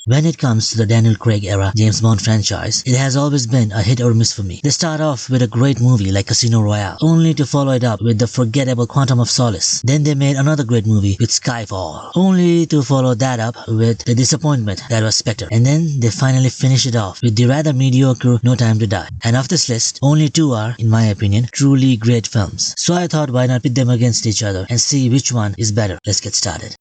When it comes to the Daniel Craig era James Bond franchise, it has always been a hit or miss for me. They start off with a great movie like Casino Royale, only to follow it up with the forgettable Quantum of Solace. Then they made another great movie with Skyfall, only to follow that up with the disappointment that was Spectre. And then they finally finish it off with the rather mediocre No Time to Die. And of this list, only two are, in my opinion, truly great films. So I thought why not pit them against each other and see which one is better. Let's get started.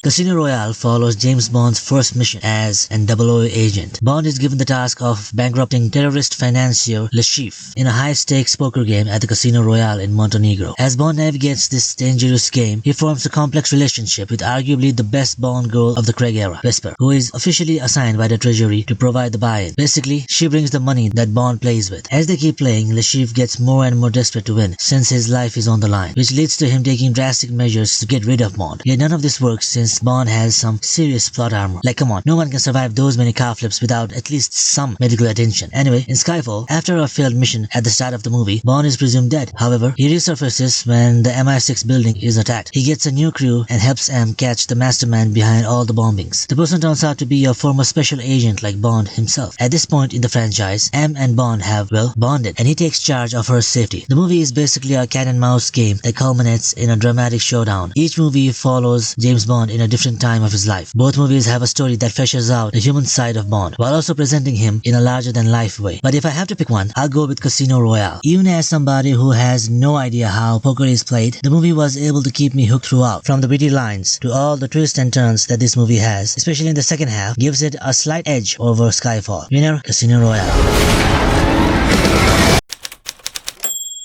Casino Royale follows James Bond's first mission as an 00 agent. Bond is given the task of bankrupting terrorist financier Le Chiffre in a high-stakes poker game at the Casino Royale in Montenegro. As Bond navigates this dangerous game, he forms a complex relationship with arguably the best Bond girl of the Craig era, Vesper, who is officially assigned by the Treasury to provide the buy-in. Basically, she brings the money that Bond plays with. As they keep playing, Le Chiffre gets more and more desperate to win, since his life is on the line, which leads to him taking drastic measures to get rid of Bond. Yet none of this works since Bond has some serious plot armor. Like, come on, no one can survive those many car flips without at least some medical attention. Anyway, in Skyfall, after a failed mission at the start of the movie, Bond is presumed dead. However, he resurfaces when the MI6 building is attacked. He gets a new crew and helps M catch the mastermind behind all the bombings. The person turns out to be a former special agent like Bond himself. At this point in the franchise, M and Bond have, well, bonded, and he takes charge of her safety. The movie is basically a cat and mouse game that culminates in a dramatic showdown. Each movie follows James Bond in a different time of his life. Both movies have a story that fleshes out the human side of Bond, while also presenting him in a larger-than-life way. But if I have to pick one, I'll go with Casino Royale. Even as somebody who has no idea how poker is played, the movie was able to keep me hooked throughout. From the witty lines to all the twists and turns that this movie has, especially in the second half, gives it a slight edge over Skyfall. Winner, Casino Royale.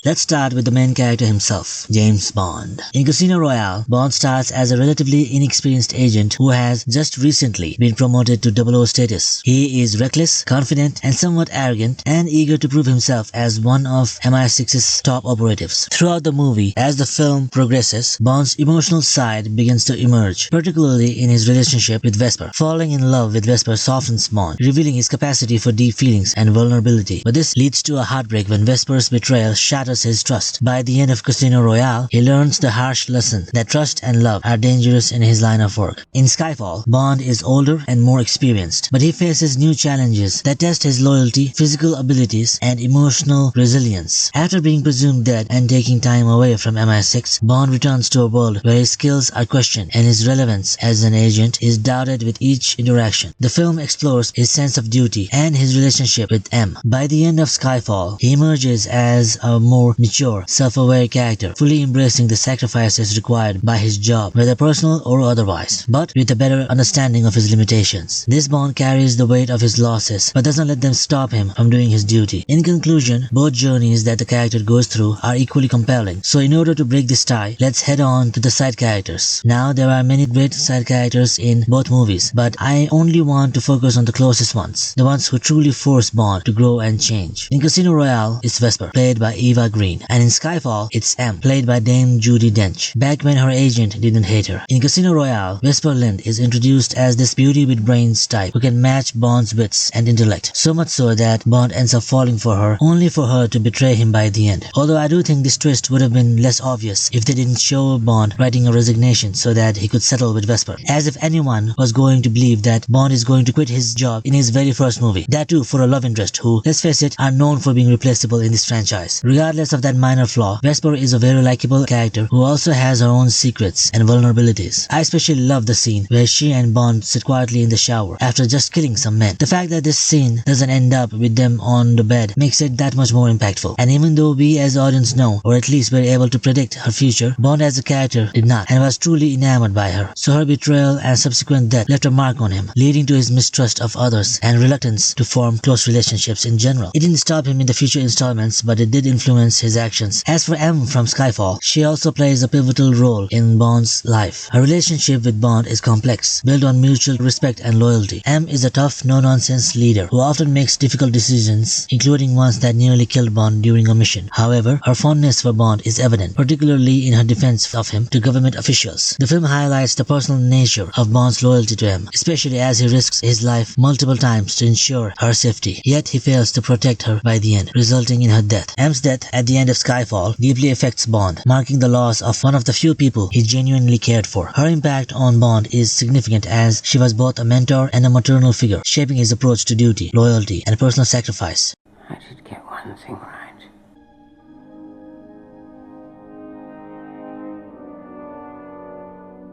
Let's start with the main character himself, James Bond. In Casino Royale, Bond starts as a relatively inexperienced agent who has just recently been promoted to 00 status. He is reckless, confident, and somewhat arrogant, and eager to prove himself as one of MI6's top operatives. Throughout the movie, as the film progresses, Bond's emotional side begins to emerge, particularly in his relationship with Vesper. Falling in love with Vesper softens Bond, revealing his capacity for deep feelings and vulnerability. But this leads to a heartbreak when Vesper's betrayal shatters his trust. By the end of Casino Royale, he learns the harsh lesson that trust and love are dangerous in his line of work. In Skyfall, Bond is older and more experienced, but he faces new challenges that test his loyalty, physical abilities, and emotional resilience. After being presumed dead and taking time away from MI6, Bond returns to a world where his skills are questioned and his relevance as an agent is doubted with each interaction. The film explores his sense of duty and his relationship with M. By the end of Skyfall, he emerges as a more mature, self-aware character, fully embracing the sacrifices required by his job, whether personal or otherwise, but with a better understanding of his limitations. This Bond carries the weight of his losses, but doesn't let them stop him from doing his duty. In conclusion, both journeys that the character goes through are equally compelling, so in order to break this tie, let's head on to the side characters. Now, there are many great side characters in both movies, but I only want to focus on the closest ones, the ones who truly force Bond to grow and change. In Casino Royale, it's Vesper, played by Eva Green. And in Skyfall, it's M, played by Dame Judi Dench, back when her agent didn't hate her. In Casino Royale, Vesper Lynd is introduced as this beauty with brains type who can match Bond's wits and intellect, so much so that Bond ends up falling for her, only for her to betray him by the end. Although I do think this twist would have been less obvious if they didn't show Bond writing a resignation so that he could settle with Vesper. As if anyone was going to believe that Bond is going to quit his job in his very first movie. That too for a love interest who, let's face it, are known for being replaceable in this franchise. Regardless of that minor flaw, Vesper is a very likable character who also has her own secrets and vulnerabilities. I especially love the scene where she and Bond sit quietly in the shower after just killing some men. The fact that this scene doesn't end up with them on the bed makes it that much more impactful. And even though we as audience know, or at least were able to predict her future, Bond as a character did not, and was truly enamored by her. So her betrayal and subsequent death left a mark on him, leading to his mistrust of others and reluctance to form close relationships in general. It didn't stop him in the future installments, but it did influence his actions. As for M from Skyfall, she also plays a pivotal role in Bond's life. Her relationship with Bond is complex, built on mutual respect and loyalty. M is a tough, no-nonsense leader who often makes difficult decisions, including ones that nearly killed Bond during a mission. However, her fondness for Bond is evident, particularly in her defense of him to government officials. The film highlights the personal nature of Bond's loyalty to M, especially as he risks his life multiple times to ensure her safety. Yet he fails to protect her by the end, resulting in her death. M's death at the end of Skyfall deeply affects Bond, marking the loss of one of the few people he genuinely cared for. Her impact on Bond is significant as she was both a mentor and a maternal figure, shaping his approach to duty, loyalty, and personal sacrifice. I did get one thing right.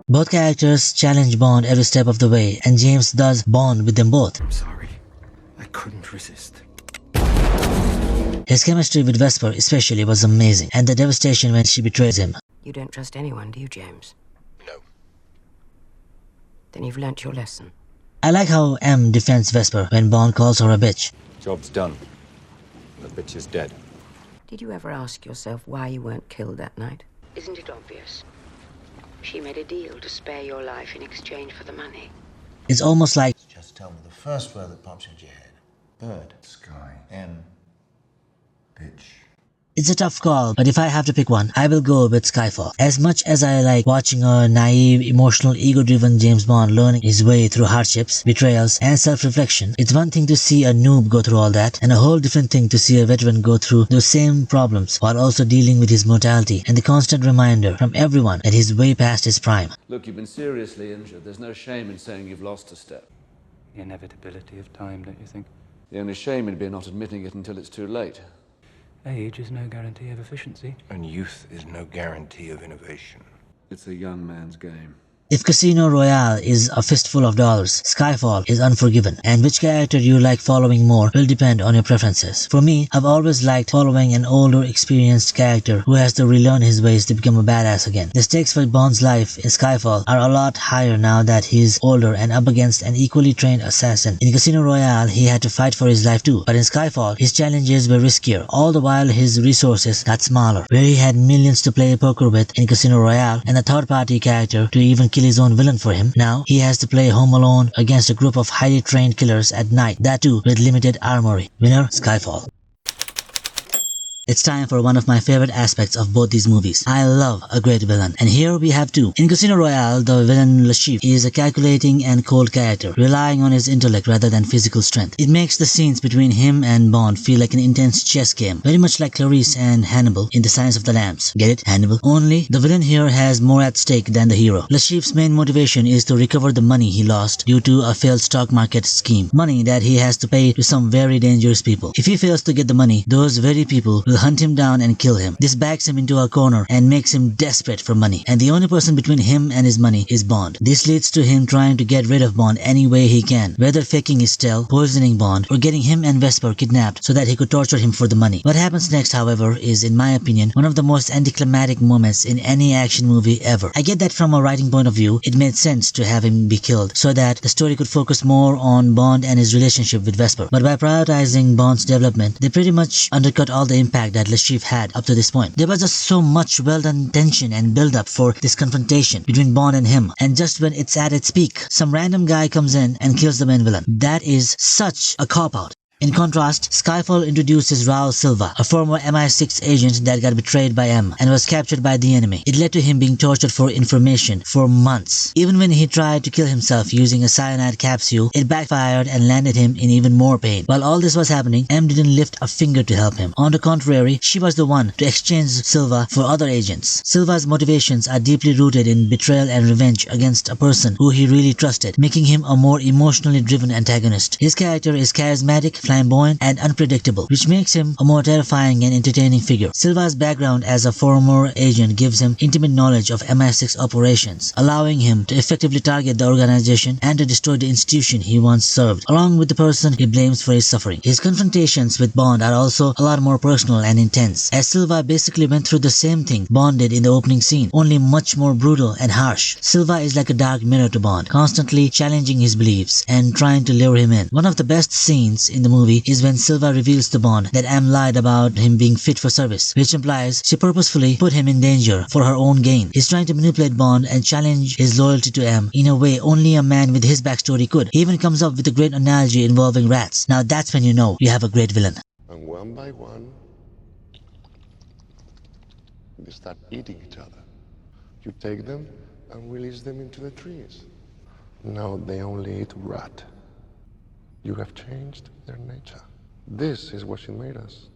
Both characters challenge Bond every step of the way, and James does bond with them both. I'm sorry. I couldn't resist. His chemistry with Vesper especially was amazing, and the devastation when she betrays him. You don't trust anyone, do you, James? No. Then you've learnt your lesson. I like how M defends Vesper when Bond calls her a bitch. Job's done. The bitch is dead. Did you ever ask yourself why you weren't killed that night? Isn't it obvious? She made a deal to spare your life in exchange for the money. It's almost like, just tell me the first word that pops into your head. Bird. Sky. M. Bitch. it's a tough call, but if I have to pick one, I will go with Skyfall. As much as I like watching a naive, emotional, ego-driven James Bond learning his way through hardships, betrayals, and self-reflection, it's one thing to see a noob go through all that, and a whole different thing to see a veteran go through those same problems while also dealing with his mortality and the constant reminder from everyone that he's way past his prime. Look, you've been seriously injured. There's no shame in saying you've lost a step. The inevitability of time, don't you think? The only shame would be not admitting it until it's too late. Age is no guarantee of efficiency. And youth is no guarantee of innovation. It's a young man's game. If Casino Royale is a fistful of dollars, Skyfall is Unforgiven, and which character you like following more will depend on your preferences. For me, I've always liked following an older, experienced character who has to relearn his ways to become a badass again. The stakes for Bond's life in Skyfall are a lot higher now that he's older and up against an equally trained assassin. In Casino Royale, he had to fight for his life too, but in Skyfall, his challenges were riskier, all the while his resources got smaller. Where he had millions to play poker with in Casino Royale and a third-party character to even kill his own villain for him, now he has to play home alone against a group of highly trained killers at night, that too with limited armory. Winner, Skyfall. It's time for one of my favorite aspects of both these movies. I love a great villain, and here we have two. In Casino Royale, the villain Le Chiffre is a calculating and cold character, relying on his intellect rather than physical strength. It makes the scenes between him and Bond feel like an intense chess game, very much like Clarice and Hannibal in The Silence of the Lambs. Get it? Hannibal? Only, the villain here has more at stake than the hero. Le Chiffre's main motivation is to recover the money he lost due to a failed stock market scheme. Money that he has to pay to some very dangerous people. If he fails to get the money, those very people will hunt him down and kill him. This backs him into a corner and makes him desperate for money. And the only person between him and his money is Bond. This leads to him trying to get rid of Bond any way he can, whether faking his tale, poisoning Bond, or getting him and Vesper kidnapped so that he could torture him for the money. What happens next, however, is, in my opinion, one of the most anticlimactic moments in any action movie ever. I get that from a writing point of view, it made sense to have him be killed so that the story could focus more on Bond and his relationship with Vesper. But by prioritizing Bond's development, they pretty much undercut all the impact that Le Chiffre had up to this point. There was just so much well-done tension and build-up for this confrontation between Bond and him, and just when it's at its peak, some random guy comes in and kills the main villain. That is such a cop-out. In contrast, Skyfall introduces Raul Silva, a former MI6 agent that got betrayed by M and was captured by the enemy. It led to him being tortured for information for months. Even when he tried to kill himself using a cyanide capsule, it backfired and landed him in even more pain. While all this was happening, M didn't lift a finger to help him. On the contrary, she was the one to exchange Silva for other agents. Silva's motivations are deeply rooted in betrayal and revenge against a person who he really trusted, making him a more emotionally driven antagonist. His character is charismatic, flamboyant, and unpredictable, which makes him a more terrifying and entertaining figure. Silva's background as a former agent gives him intimate knowledge of MI6 operations, allowing him to effectively target the organization and to destroy the institution he once served, along with the person he blames for his suffering. His confrontations with Bond are also a lot more personal and intense, as Silva basically went through the same thing Bond did in the opening scene, only much more brutal and harsh. Silva is like a dark mirror to Bond, constantly challenging his beliefs and trying to lure him in. One of the best scenes in the movie is when Silva reveals to Bond that M lied about him being fit for service, which implies she purposefully put him in danger for her own gain. He's trying to manipulate Bond and challenge his loyalty to M in a way only a man with his backstory could. He even comes up with a great analogy involving rats. Now that's when you know you have a great villain. And one by one, they start eating each other. You take them and release them into the trees. Now they only eat rat. You have changed their nature. This is what she made us.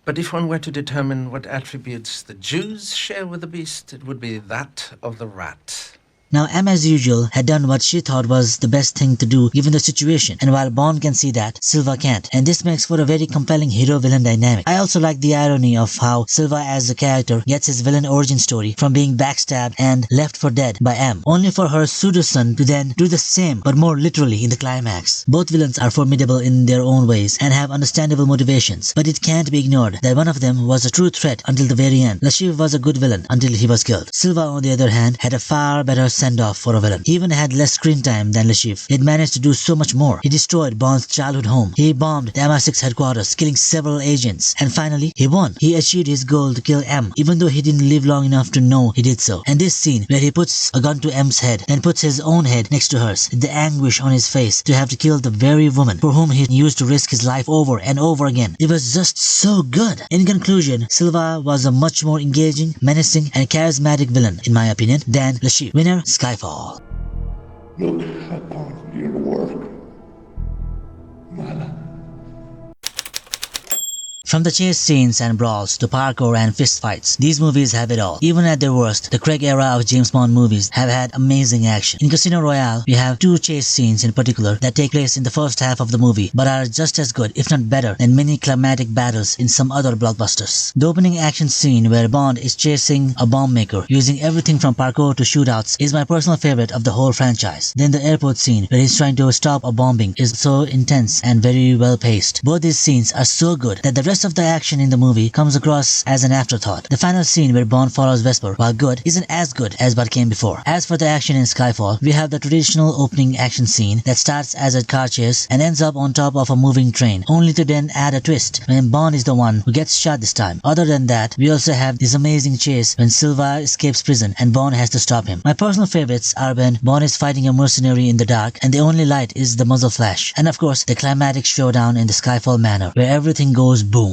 But if one were to determine what attributes the Jews share with the beast, it would be that of the rat. Now, M as usual had done what she thought was the best thing to do given the situation, and while Bond can see that, Silva can't, and this makes for a very compelling hero-villain dynamic. I also like the irony of how Silva as a character gets his villain origin story from being backstabbed and left for dead by M, only for her pseudo-son to then do the same but more literally in the climax. Both villains are formidable in their own ways and have understandable motivations, but it can't be ignored that one of them was a true threat until the very end. Lashiv was a good villain until he was killed. Silva, on the other hand, had a far better send-off for a villain. He even had less screen time than Lashiv. He had managed to do so much more. He destroyed Bond's childhood home. He bombed the MI6 headquarters, killing several agents. And finally, he won. He achieved his goal to kill M, even though he didn't live long enough to know he did so. And this scene, where he puts a gun to M's head, then puts his own head next to hers, the anguish on his face to have to kill the very woman for whom he used to risk his life over and over again. It was just so good. In conclusion, Silva was a much more engaging, menacing, and charismatic villain, in my opinion, than Lashiv. Winner, Skyfall. Look upon your work, Mala. From the chase scenes and brawls to parkour and fistfights, these movies have it all. Even at their worst, the Craig era of James Bond movies have had amazing action. In Casino Royale, we have two chase scenes in particular that take place in the first half of the movie, but are just as good, if not better, than many climatic battles in some other blockbusters. The opening action scene where Bond is chasing a bomb maker, using everything from parkour to shootouts, is my personal favorite of the whole franchise. Then the airport scene where he's trying to stop a bombing is so intense and very well paced. Both these scenes are so good that the rest of the action in the movie comes across as an afterthought. The final scene where Bond follows Vesper, while good, isn't as good as what came before. As for the action in Skyfall, we have the traditional opening action scene that starts as a car chase and ends up on top of a moving train, only to then add a twist when Bond is the one who gets shot this time. Other than that, we also have this amazing chase when Silva escapes prison and Bond has to stop him. My personal favorites are when Bond is fighting a mercenary in the dark and the only light is the muzzle flash, and of course the climatic showdown in the Skyfall manor where everything goes boom.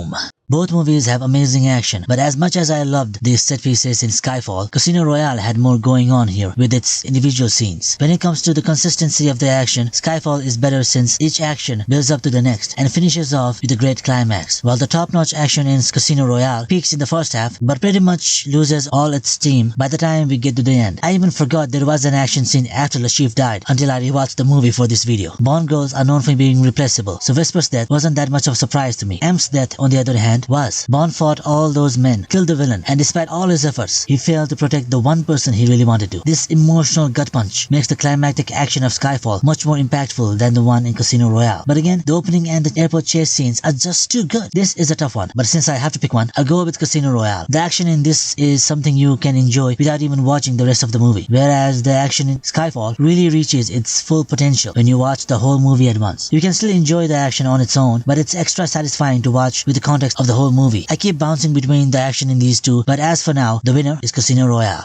Both movies have amazing action, but as much as I loved these set pieces in Skyfall, Casino Royale had more going on here with its individual scenes. When it comes to the consistency of the action, Skyfall is better since each action builds up to the next and finishes off with a great climax, while the top-notch action in Casino Royale peaks in the first half but pretty much loses all its steam by the time we get to the end. I even forgot there was an action scene after Lashiv died until I rewatched the movie for this video. Bond girls are known for being replaceable, so Vesper's death wasn't that much of a surprise to me. M's death, on the other hand, was. Bond fought all those men, killed the villain, and despite all his efforts, he failed to protect the one person he really wanted to. This emotional gut punch makes the climactic action of Skyfall much more impactful than the one in Casino Royale. But again, the opening and the airport chase scenes are just too good. This is a tough one, but since I have to pick one, I'll go with Casino Royale. The action in this is something you can enjoy without even watching the rest of the movie, whereas the action in Skyfall really reaches its full potential when you watch the whole movie at once. You can still enjoy the action on its own, but it's extra satisfying to watch with the context of the whole movie. I keep bouncing between the action in these two, but as for now, the winner is Casino Royale.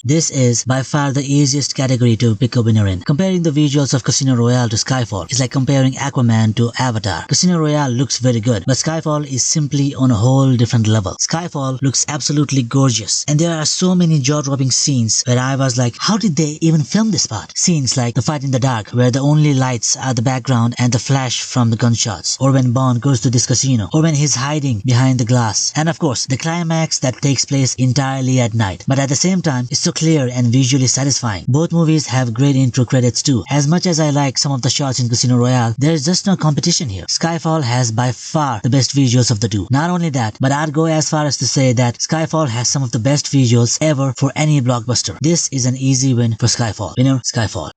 This is by far the easiest category to pick a winner in. Comparing the visuals of Casino Royale to Skyfall is like comparing Aquaman to Avatar. Casino Royale looks very good, but Skyfall is simply on a whole different level. Skyfall looks absolutely gorgeous, and there are so many jaw-dropping scenes where I was like, how did they even film this part? Scenes like the fight in the dark, where the only lights are the background and the flash from the gunshots, or when Bond goes to this casino, or when he's hiding behind the glass, and of course, the climax that takes place entirely at night. But at the same time, it's so clear and visually satisfying. Both movies have great intro credits too. As much as I like some of the shots in Casino Royale, there's just no competition here. Skyfall has by far the best visuals of the two. Not only that, but I'd go as far as to say that Skyfall has some of the best visuals ever for any blockbuster. This is an easy win for Skyfall. Winner, Skyfall.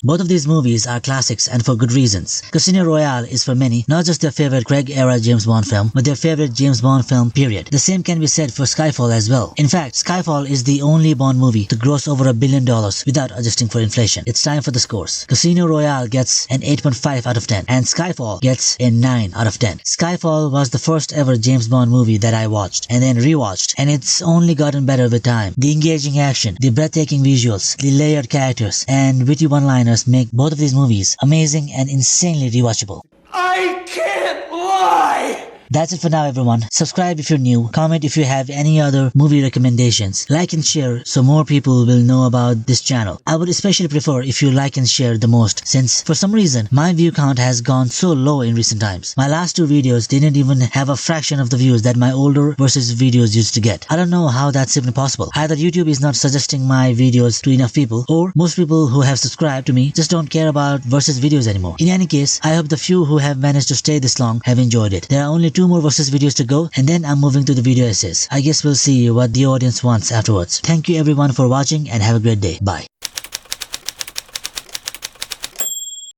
Both of these movies are classics and for good reasons. Casino Royale is for many not just their favorite Craig-era James Bond film, but their favorite James Bond film period. The same can be said for Skyfall as well. In fact, Skyfall is the only Bond movie to gross over $1 billion without adjusting for inflation. It's time for the scores. Casino Royale gets an 8.5 out of 10, and Skyfall gets a 9 out of 10. Skyfall was the first ever James Bond movie that I watched and then rewatched, and it's only gotten better with time. The engaging action, the breathtaking visuals, the layered characters, and witty one-liners make both of these movies amazing and insanely rewatchable. I can't lie! That's it for now, everyone. Subscribe if you're new, comment if you have any other movie recommendations, like and share so more people will know about this channel. I would especially prefer if you like and share the most, since for some reason my view count has gone so low in recent times. My last 2 videos didn't even have a fraction of the views that my older versus videos used to get. I don't know how that's even possible. Either YouTube is not suggesting my videos to enough people, or most people who have subscribed to me just don't care about versus videos anymore. In any case, I hope the few who have managed to stay this long have enjoyed it. There are only 2 more versus videos to go, and then I'm moving to the video essays. I guess we'll see what the audience wants afterwards. Thank you everyone for watching and have a great day. Bye.